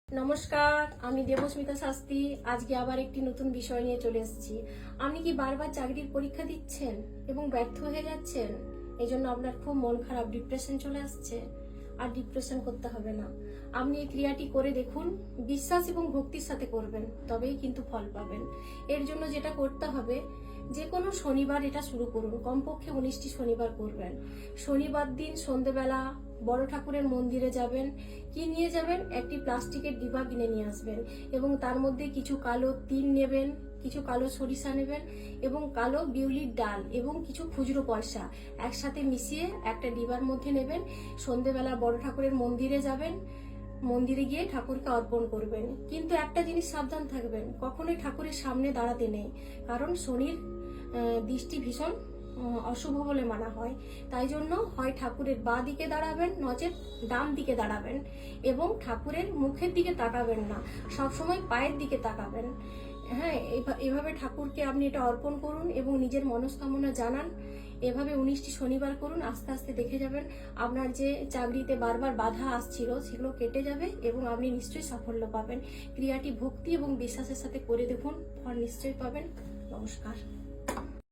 নমস্কার, আমি দেবস্মিতা শাস্ত্রী। আজকে আবার একটি নতুন বিষয় নিয়ে চলে এসেছি। আপনি কি বারবার চাকরির পরীক্ষা দিচ্ছেন এবং ব্যর্থ হয়ে যাচ্ছেন? এই জন্য আপনার খুব মন খারাপ, ডিপ্রেশন চলে আসছে। আর ডিপ্রেশন করতে হবে না। আপনি এই ক্রিয়াটি করে দেখুন, বিশ্বাস এবং ভক্তির সাথে করবেন, তবেই কিন্তু ফল পাবেন। এর জন্য যেটা করতে হবে, যে কোনো শনিবার এটা শুরু করুন। কমপক্ষে 19টি শনিবার করবেন। শনিবার দিন সন্ধেবেলা বড় ঠাকুরের মন্দিরে যাবেন। কি নিয়ে যাবেন? একটি প্লাস্টিকের ডিবা কিনে নিয়ে আসবেন এবং তার মধ্যে কিছু কালো তিল নেবেন, কিছু কালো সরিষা নেবেন এবং কালো বিউলির ডাল এবং কিছু খুচরো পয়সা একসাথে মিশিয়ে একটা ডিবার মধ্যে নেবেন। সন্ধেবেলা বড় ঠাকুরের মন্দিরে যাবেন। মন্দিরে গিয়ে ঠাকুরকে অর্পণ করবেন। কিন্তু একটা জিনিস সাবধান থাকবেন, কখনোই ঠাকুরের সামনে দাঁড়াতে নেই, কারণ শনির দৃষ্টি ভীষণ অশুভ বলে মানা হয়। তাই জন্য হয় ঠাকুরের বাঁ দিকে দাঁড়াবেন, নচেত ডান দিকে দাঁড়াবেন এবং ঠাকুরের মুখের দিকে তাকাবেন না, সবসময় পায়ের দিকে তাকাবেন। হ্যাঁ, এভাবে ঠাকুরকে আপনি এটা অর্পণ করুন এবং নিজের মনস্কামনা জানান। এভাবে 19টি শনিবার করুন। আস্তে আস্তে দেখে যাবেন আপনার যে চাকরিতে বারবার বাধা আসছিল সেগুলো কেটে যাবে এবং আপনি নিশ্চয়ই সাফল্য পাবেন। ক্রিয়াটি ভক্তি এবং বিশ্বাসের সাথে করে দেখুন, ফল নিশ্চয়ই পাবেন। নমস্কার।